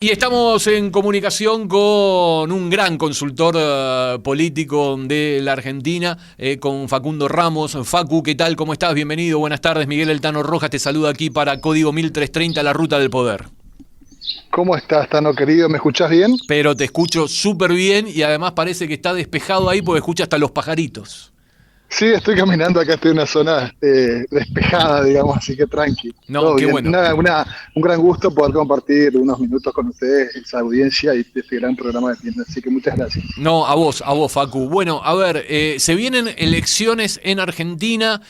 Y estamos en comunicación con un gran consultor político de la Argentina, con Facundo Ramos. Facu, ¿qué tal? ¿Cómo estás? Bienvenido, buenas tardes. Miguel El Tano Rojas te saluda aquí para Código 1330, La Ruta del Poder. ¿Cómo estás, Tano, querido? ¿Me escuchás bien? Pero te escucho súper bien y además parece que está despejado ahí porque escucha hasta los pajaritos. Sí, estoy caminando acá, estoy en una zona despejada, digamos, así que tranqui. No, Todo qué bien. bueno. Un gran gusto poder compartir unos minutos con ustedes, esa audiencia y este gran programa de tienda. Así que muchas gracias. No, a vos, Facu. Bueno, a ver, se vienen elecciones en Argentina,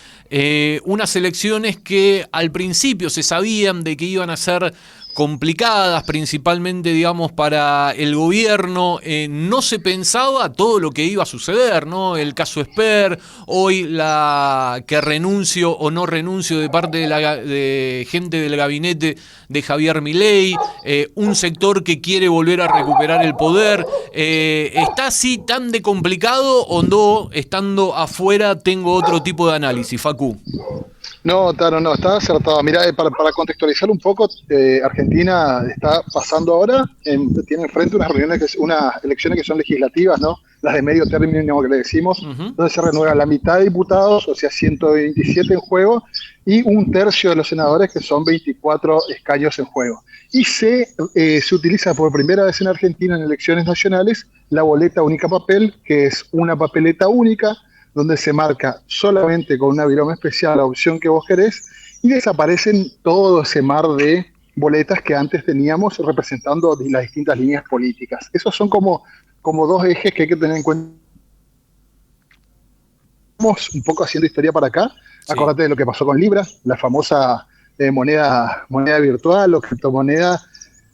unas elecciones que al principio se sabían de que iban a ser complicadas, principalmente, digamos, para el gobierno. No se pensaba todo lo que iba a suceder, ¿no? El caso Esper, hoy la que renuncio o no renuncio de parte de gente del gabinete de Javier Milei, un sector que quiere volver a recuperar el poder. ¿Está así tan de complicado o no? Estando afuera tengo otro tipo de análisis, Facu. No, Tano, no, está acertado. Mirá, para contextualizar un poco, Argentina está pasando ahora, tiene enfrente unas elecciones que son legislativas, ¿no? Las de medio término que le decimos, donde se renueva la mitad de diputados, o sea, 127 en juego, y un tercio de los senadores, que son 24 escaños en juego. Y se utiliza por primera vez en Argentina en elecciones nacionales la boleta única papel, que es una papeleta única, donde se marca solamente con una viroma especial la opción que vos querés y desaparecen todo ese mar de boletas que antes teníamos representando las distintas líneas políticas. Esos son como dos ejes que hay que tener en cuenta. Estamos un poco haciendo historia para acá. Sí. Acordate de lo que pasó con Libra, la famosa moneda virtual o criptomoneda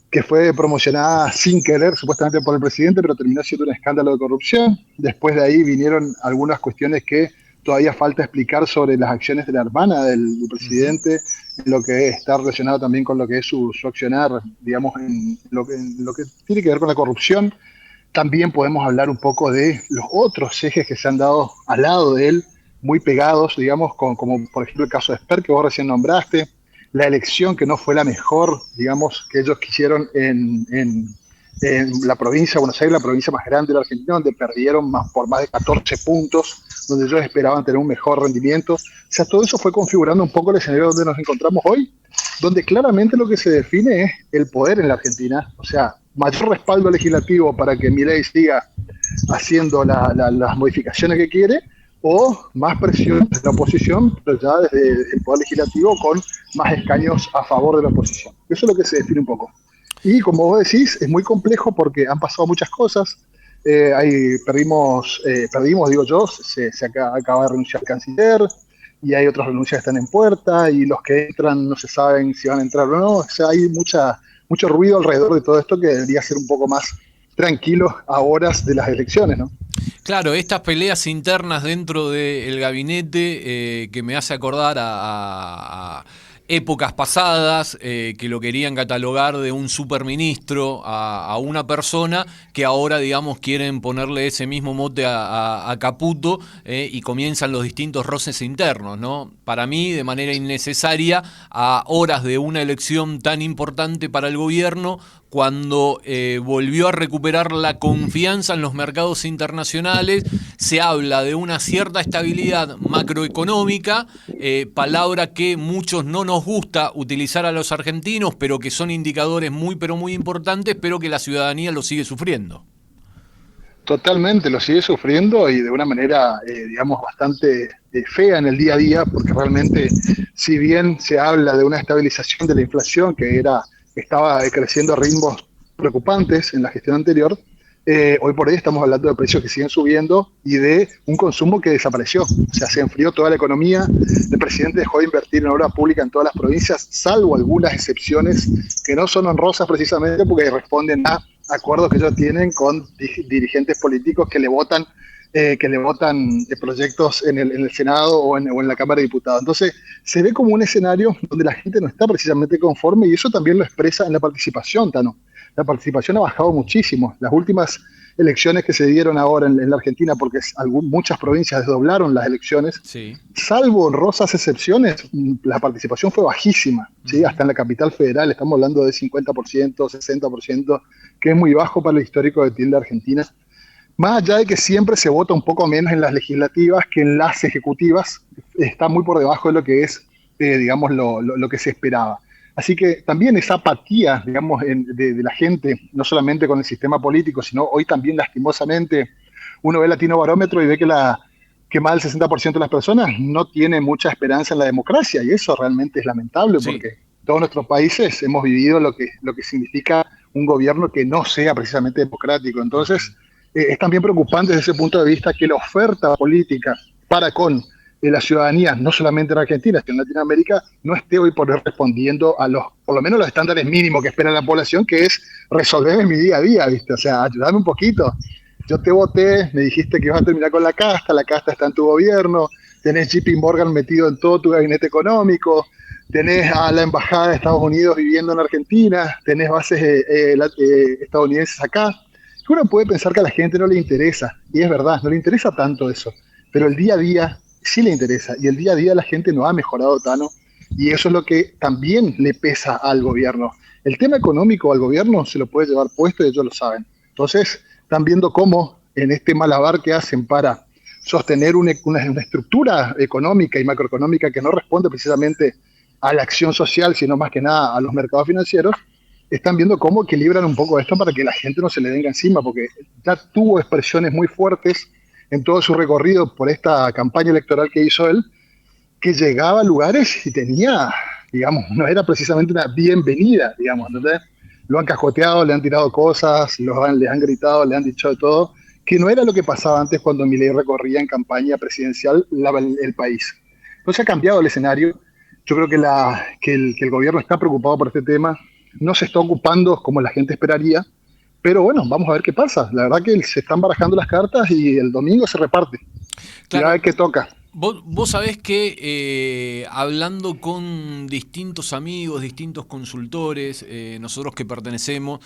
que fue promocionada sin querer supuestamente por el presidente, pero terminó siendo un escándalo de corrupción. Después de ahí vinieron algunas cuestiones que todavía falta explicar sobre las acciones de la hermana del presidente, lo que está relacionado también con lo que es su accionar, digamos, en lo que tiene que ver con la corrupción. También podemos hablar un poco de los otros ejes que se han dado al lado de él, muy pegados, digamos, como por ejemplo el caso de Esper, que vos recién nombraste, la elección que no fue la mejor, digamos, que ellos quisieron en la provincia de Buenos Aires, la provincia más grande de la Argentina, donde perdieron por más de 14 puntos, donde ellos esperaban tener un mejor rendimiento. O sea, todo eso fue configurando un poco el escenario donde nos encontramos hoy, donde claramente lo que se define es el poder en la Argentina. O sea, mayor respaldo legislativo para que Milei siga haciendo las modificaciones que quiere, o más presión de la oposición, pero ya desde el Poder Legislativo con más escaños a favor de la oposición. Eso es lo que se define un poco. Y como vos decís, es muy complejo porque han pasado muchas cosas. Perdimos, digo yo, se acaba de renunciar el canciller, y hay otras renuncias que están en puerta, y los que entran no se saben si van a entrar o no. O sea, hay mucho ruido alrededor de todo esto que debería ser un poco más tranquilo a horas de las elecciones, ¿no? Claro, estas peleas internas dentro del gabinete que me hace acordar a épocas pasadas que lo querían catalogar de un superministro a una persona que ahora, digamos, quieren ponerle ese mismo mote a Caputo y comienzan los distintos roces internos, ¿no? Para mí, de manera innecesaria, a horas de una elección tan importante para el gobierno, cuando volvió a recuperar la confianza en los mercados internacionales, se habla de una cierta estabilidad macroeconómica, palabra que muchos no nos gusta utilizar a los argentinos, pero que son indicadores muy importantes, pero que la ciudadanía lo sigue sufriendo. Totalmente, lo sigue sufriendo y de una manera, digamos, bastante fea en el día a día, porque realmente, si bien se habla de una estabilización de la inflación que estaba creciendo a ritmos preocupantes en la gestión anterior, hoy por hoy estamos hablando de precios que siguen subiendo y de un consumo que desapareció. O sea, se enfrió toda la economía, el presidente dejó de invertir en obra pública en todas las provincias, salvo algunas excepciones que no son honrosas precisamente porque responden a acuerdos que ellos tienen con dirigentes políticos que le votan proyectos en el Senado o en la Cámara de Diputados. Entonces, se ve como un escenario donde la gente no está precisamente conforme, y eso también lo expresa en la participación, Tano. La participación ha bajado muchísimo. Las últimas elecciones que se dieron ahora en la Argentina, porque muchas provincias desdoblaron las elecciones, Sí. salvo honrosas excepciones, la participación fue bajísima, ¿sí? Hasta en la capital federal estamos hablando de 50%, 60%, que es muy bajo para el histórico de tilde Argentina. Más allá de que siempre se vota un poco menos en las legislativas que en las ejecutivas, está muy por debajo de lo que es, digamos, lo que se esperaba. Así que también esa apatía, digamos, de la gente, no solamente con el sistema político, sino hoy también lastimosamente, uno ve el Latino Barómetro y ve que más del 60% de las personas no tiene mucha esperanza en la democracia, y eso realmente es lamentable, Sí. porque todos nuestros países hemos vivido lo que significa un gobierno que no sea precisamente democrático. Entonces, es también preocupante desde ese punto de vista que la oferta política para con la ciudadanía, no solamente en Argentina, sino en Latinoamérica, no esté hoy por hoy respondiendo a por lo menos los estándares mínimos que espera la población, que es resolver mi día a día, ¿viste? O sea, ayudarme un poquito. Yo te voté, me dijiste que ibas a terminar con la casta está en tu gobierno, tenés JP Morgan metido en todo tu gabinete económico, tenés a la embajada de Estados Unidos viviendo en Argentina, tenés bases estadounidenses acá. Uno puede pensar que a la gente no le interesa, y es verdad, no le interesa tanto eso, pero el día a día sí le interesa, y el día a día la gente no ha mejorado, Tano, y eso es lo que también le pesa al gobierno. El tema económico al gobierno se lo puede llevar puesto y ellos lo saben. Entonces, están viendo cómo en este malabar que hacen para sostener una estructura económica y macroeconómica que no responde precisamente a la acción social, sino más que nada a los mercados financieros, están viendo cómo equilibran un poco esto para que la gente no se le venga encima, porque ya tuvo expresiones muy fuertes en todo su recorrido por esta campaña electoral que hizo él, que llegaba a lugares y tenía, digamos, no era precisamente una bienvenida, digamos, ¿entendés? Lo han cascoteado, le han tirado cosas, le han gritado, le han dicho de todo, que no era lo que pasaba antes cuando Milei recorría en campaña presidencial el país. Entonces ha cambiado el escenario. Yo creo que el gobierno está preocupado por este tema, no se está ocupando como la gente esperaría, pero bueno, vamos a ver qué pasa. La verdad que se están barajando las cartas y el domingo se reparte. Claro. Y a ver qué toca. Vos sabés que hablando con distintos amigos, distintos consultores, nosotros que pertenecemos,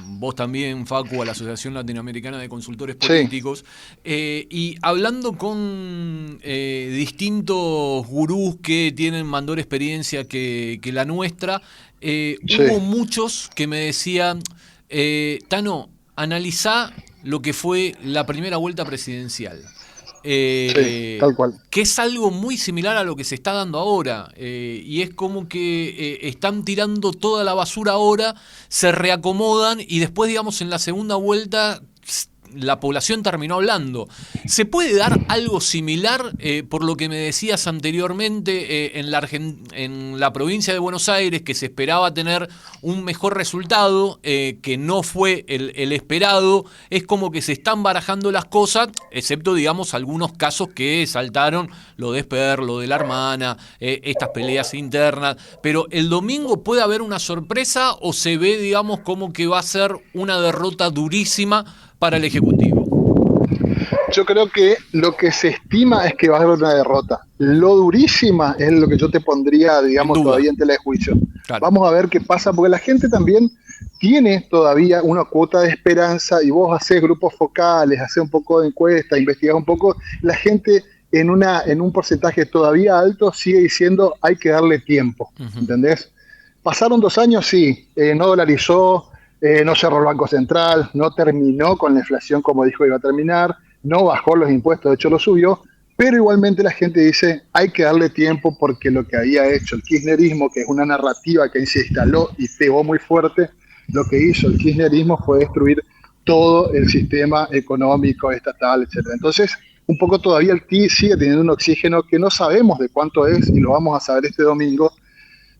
vos también, Facu, a la Asociación Latinoamericana de Consultores Políticos, sí. Y hablando con distintos gurús que tienen mayor experiencia que la nuestra, sí. Hubo muchos que me decían, Tano, analizá lo que fue la primera vuelta presidencial. Sí, tal cual. Que es algo muy similar a lo que se está dando ahora, y es como que están tirando toda la basura ahora, se reacomodan y después, digamos, en la segunda vuelta la población terminó hablando. ¿Se puede dar algo similar, por lo que me decías anteriormente, en la provincia de Buenos Aires, que se esperaba tener un mejor resultado, que no fue el esperado? Es como que se están barajando las cosas, excepto, digamos, algunos casos que saltaron, lo de Esper, lo de la hermana, estas peleas internas. Pero el domingo puede haber una sorpresa, o se ve, digamos, como que va a ser una derrota durísima para el Ejecutivo. Yo creo que lo que se estima es que va a haber una derrota. Lo durísima es lo que yo te pondría, digamos, todavía en tela de juicio. Claro. Vamos a ver qué pasa, porque la gente también tiene todavía una cuota de esperanza, y vos hacés grupos focales, hacés un poco de encuesta, investigás un poco, la gente en un porcentaje todavía alto sigue diciendo hay que darle tiempo, ¿entendés? Pasaron 2 años, sí, no dolarizó, no cerró el Banco Central, no terminó con la inflación como dijo que iba a terminar, no bajó los impuestos, de hecho lo subió, pero igualmente la gente dice hay que darle tiempo, porque lo que había hecho el kirchnerismo, que es una narrativa que se instaló y pegó muy fuerte, lo que hizo el kirchnerismo fue destruir todo el sistema económico, estatal, etc. Entonces, un poco todavía el TI sigue teniendo un oxígeno que no sabemos de cuánto es, y lo vamos a saber este domingo,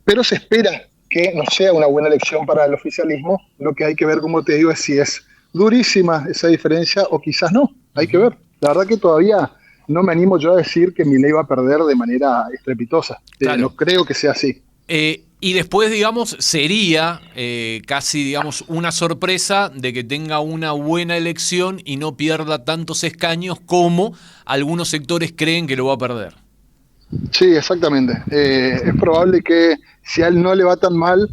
pero se espera que no sea una buena elección para el oficialismo. Lo que hay que ver, como te digo, es si es durísima esa diferencia o quizás no. Hay que ver. La verdad que todavía no me animo yo a decir que Milei va a perder de manera estrepitosa. Claro. No creo que sea así. Y después, digamos, sería casi, digamos, una sorpresa de que tenga una buena elección y no pierda tantos escaños como algunos sectores creen que lo va a perder. Sí, exactamente. Es probable que si a él no le va tan mal,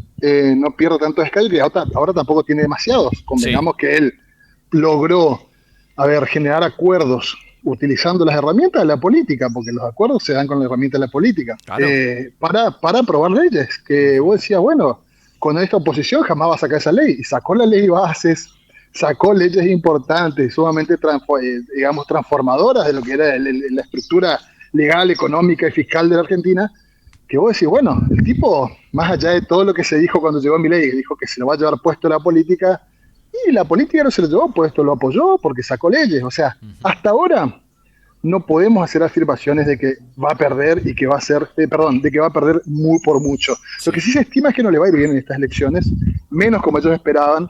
no pierda tantos escaños, que ahora tampoco tiene demasiados. Convengamos que él logró, generar acuerdos utilizando las herramientas de la política, porque los acuerdos se dan con la herramienta de la política, Claro. para aprobar leyes, que vos decías, bueno, con esta oposición jamás va a sacar esa ley, y sacó la ley de bases, sacó leyes importantes, sumamente transformadoras de lo que era la estructura legal, económica y fiscal de la Argentina, que vos decís, bueno, el tipo, más allá de todo lo que se dijo cuando llegó Milei, que dijo que se lo va a llevar puesto la política, y la política no se lo llevó puesto, lo apoyó porque sacó leyes. O sea, hasta ahora no podemos hacer afirmaciones de que va a perder y que va a ser, de que va a perder por mucho. Sí. Lo que sí se estima es que no le va a ir bien en estas elecciones, menos como ellos esperaban.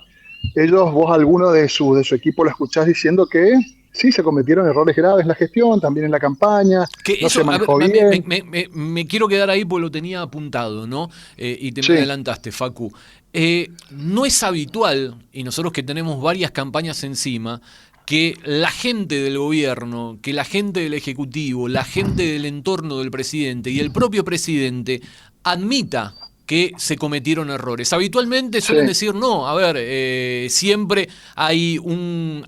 Vos alguno de su equipo lo escuchás diciendo que sí, se cometieron errores graves en la gestión, también en la campaña, Que no eso, se manejó bien. me quiero quedar ahí porque lo tenía apuntado, ¿no? Y te me Sí. adelantaste, Facu. No es habitual, y nosotros que tenemos varias campañas encima, que la gente del gobierno, que la gente del Ejecutivo, la gente del entorno del presidente y el propio presidente admita que se cometieron errores. Habitualmente suelen Sí. decir, no, a ver, siempre hay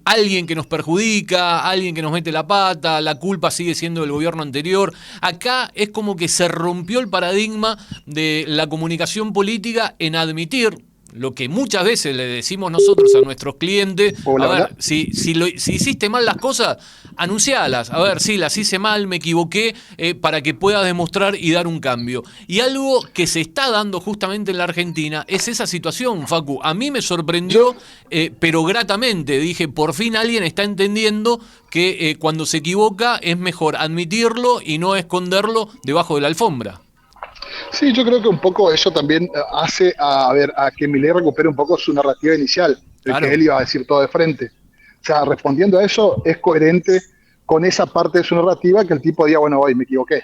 alguien que nos perjudica, alguien que nos mete la pata, la culpa sigue siendo del gobierno anterior. Acá es como que se rompió el paradigma de la comunicación política en admitir lo que muchas veces le decimos nosotros a nuestros clientes. Hola, A ver, hola. si hiciste mal las cosas, anuncialas. A ver, sí, las hice mal, me equivoqué, para que puedas demostrar y dar un cambio. Y algo que se está dando justamente en la Argentina es esa situación, Facu. A mí me sorprendió, pero gratamente. Dije, por fin alguien está entendiendo que cuando se equivoca es mejor admitirlo y no esconderlo debajo de la alfombra. Sí, yo creo que un poco eso también hace a que Milei recupere un poco su narrativa inicial, de Claro. que él iba a decir todo de frente. O sea, respondiendo a eso, es coherente con esa parte de su narrativa que el tipo diga, bueno, hoy me equivoqué.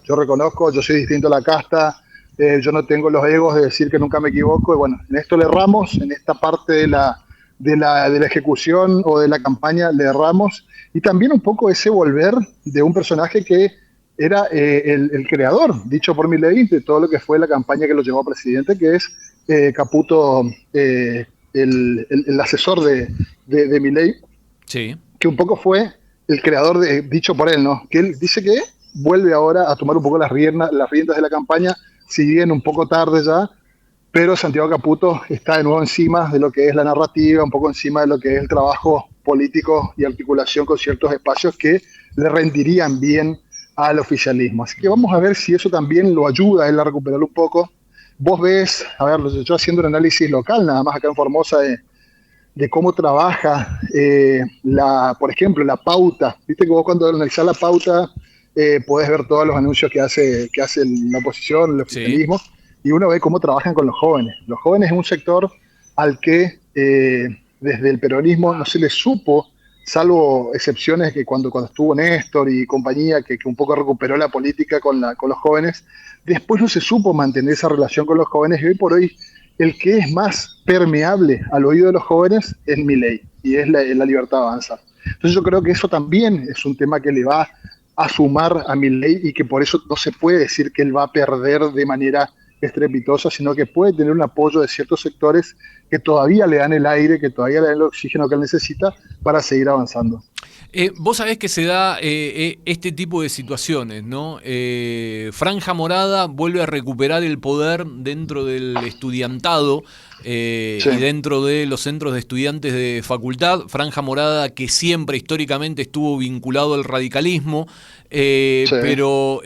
Yo reconozco, yo soy distinto a la casta, yo no tengo los egos de decir que nunca me equivoco, y bueno, en esto le erramos, en esta parte de la ejecución o de la campaña le erramos, y también un poco ese volver de un personaje que era el creador, dicho por Milei, de todo lo que fue la campaña que lo llevó a presidente, que es Caputo, el asesor de Milei, Sí. que un poco fue el creador, dicho por él, ¿no? Que él dice que vuelve ahora a tomar un poco las riendas de la campaña, si bien un poco tarde ya, pero Santiago Caputo está de nuevo encima de lo que es la narrativa, un poco encima de lo que es el trabajo político y articulación con ciertos espacios que le rendirían bien al oficialismo. Así que vamos a ver si eso también lo ayuda a él a recuperar un poco. Vos ves, a ver, yo haciendo un análisis local, nada más acá en Formosa, de cómo trabaja, por ejemplo, la pauta. Viste que vos cuando analizás la pauta podés ver todos los anuncios que hace la oposición, el oficialismo, sí. Y uno ve cómo trabajan con los jóvenes. Los jóvenes es un sector al que desde el peronismo no se les supo, salvo excepciones que cuando estuvo Néstor y compañía, que un poco recuperó la política con los jóvenes, después no se supo mantener esa relación con los jóvenes, y hoy por hoy el que es más permeable al oído de los jóvenes es Milei, y es la Libertad Avanza. Entonces yo creo que eso también es un tema que le va a sumar a Milei, y que por eso no se puede decir que él va a perder de manera estrepitosa, sino que puede tener un apoyo de ciertos sectores que todavía le dan el aire, que todavía le dan el oxígeno que él necesita para seguir avanzando. Vos sabés que se da este tipo de situaciones, ¿no? Franja Morada vuelve a recuperar el poder dentro del estudiantado sí. Y dentro de los centros de estudiantes de facultad. Franja Morada que siempre históricamente estuvo vinculado al radicalismo, sí. Pero...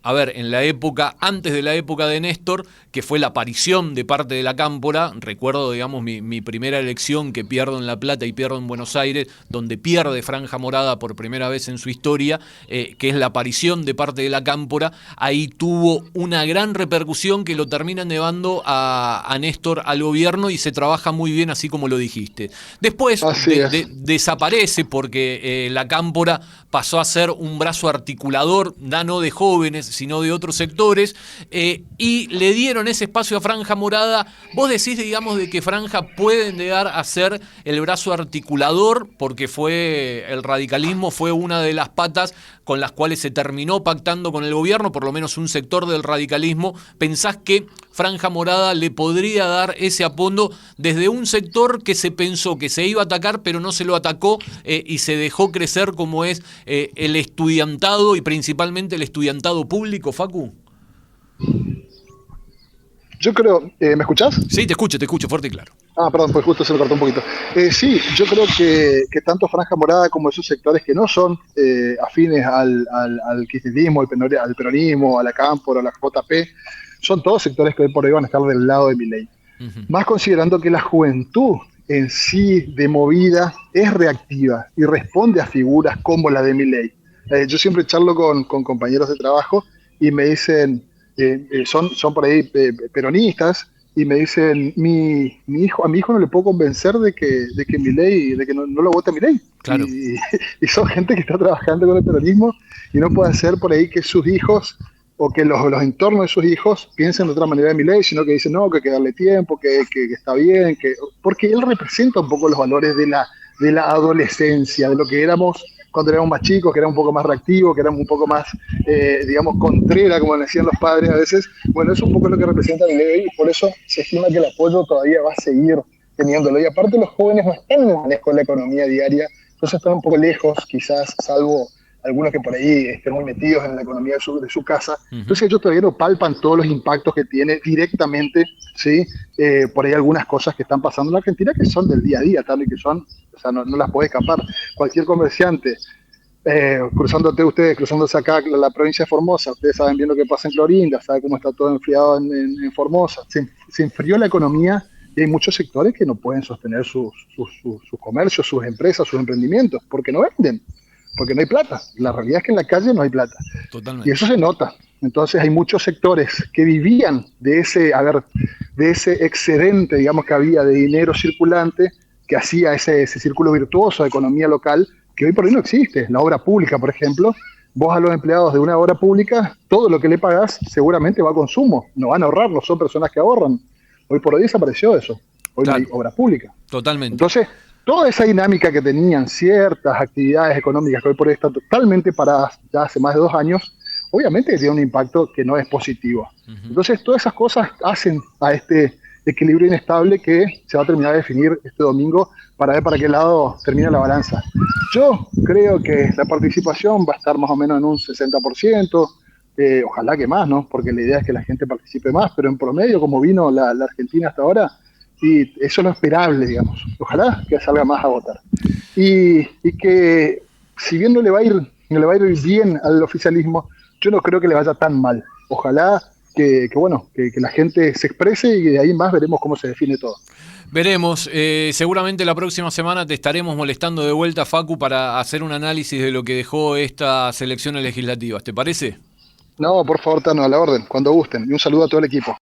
a ver, en la época, antes de la época de Néstor, que fue la aparición de parte de la Cámpora, recuerdo, digamos, mi primera elección que pierdo en La Plata y pierdo en Buenos Aires, donde pierde Franja Morada por primera vez en su historia, que es la aparición de parte de la Cámpora, ahí tuvo una gran repercusión que lo terminan llevando a Néstor al gobierno y se trabaja muy bien, así como lo dijiste. Después desaparece porque la Cámpora pasó a ser un brazo articulador, no de jóvenes, sino de otros sectores, y le dieron ese espacio a Franja Morada. Vos decís, digamos, de que Franja puede llegar a ser el brazo articulador, porque el radicalismo fue una de las patas con las cuales se terminó pactando con el gobierno, por lo menos un sector del radicalismo. ¿Pensás que Franja Morada le podría dar ese apodo desde un sector que se pensó que se iba a atacar, pero no se lo atacó y se dejó crecer, como es el estudiantado y principalmente el estudiantado público, Facu? Yo creo, ¿me escuchás? Sí, te escucho fuerte y claro. Ah, perdón, pues justo se me cortó un poquito. Sí, yo creo que tanto Franja Morada como esos sectores que no son afines al kirchnerismo, al peronismo, a la Cámpora, a la JP, son todos sectores que hoy por hoy van a estar del lado de Milei. Más considerando que la juventud en sí de movida es reactiva y responde a figuras como la de Milei. Yo siempre charlo con compañeros de trabajo y me dicen, son por ahí peronistas, y me dicen, a mi hijo no le puedo convencer de que Milei, de que no lo vote a Milei. Claro. Y son gente que está trabajando con el peronismo y no puede hacer por ahí que sus hijos o que los entornos de sus hijos piensen de otra manera de Milei, sino que dicen, no, que hay que darle tiempo, que está bien, porque él representa un poco los valores de la adolescencia, de lo que éramos cuando éramos más chicos, que era un poco más reactivo, que éramos un poco más, digamos, contrera, como decían los padres a veces. Bueno, eso es un poco lo que representa Milei y por eso se estima que el apoyo todavía va a seguir teniéndolo. Y aparte los jóvenes no están en el manejo de la economía diaria, entonces están un poco lejos, quizás, salvo algunos que por ahí estén muy metidos en la economía de su casa. Entonces ellos todavía no palpan todos los impactos que tiene directamente, ¿sí? Por ahí algunas cosas que están pasando en la Argentina que son del día a día, tal y que son, o sea, no las puede escapar. Cualquier comerciante, cruzándose acá la provincia de Formosa, ustedes saben bien lo que pasa en Clorinda, saben cómo está todo enfriado en Formosa. Se enfrió la economía y hay muchos sectores que no pueden sostener sus comercios, sus empresas, sus emprendimientos, porque no venden, porque no hay plata. La realidad es que en la calle no hay plata. Totalmente. Y eso se nota. Entonces hay muchos sectores que vivían de ese excedente, digamos, que había de dinero circulante, que hacía ese círculo virtuoso de economía local, que hoy por hoy no existe. La obra pública, por ejemplo, vos a los empleados de una obra pública, todo lo que le pagás seguramente va a consumo, no van a ahorrar, no son personas que ahorran. Hoy por hoy desapareció eso. Hoy no hay obra pública. Totalmente. Entonces, toda esa dinámica que tenían ciertas actividades económicas que hoy por hoy están totalmente paradas ya hace más de 2 años, obviamente que tiene un impacto que no es positivo. Entonces, todas esas cosas hacen a este equilibrio inestable que se va a terminar de definir este domingo para ver para qué lado termina la balanza. Yo creo que la participación va a estar más o menos en un 60%, ojalá que más, ¿no? Porque la idea es que la gente participe más, pero en promedio, como vino la Argentina hasta ahora, y eso es lo esperable, digamos. Ojalá que salga más a votar. Y que si bien no le va a ir bien al oficialismo, yo no creo que le vaya tan mal. Ojalá que la gente se exprese y de ahí más veremos cómo se define todo. Veremos, seguramente la próxima semana te estaremos molestando de vuelta, Facu, para hacer un análisis de lo que dejó estas elecciones legislativas. ¿Te parece? No, por favor, Tano, a la orden, cuando gusten. Y un saludo a todo el equipo.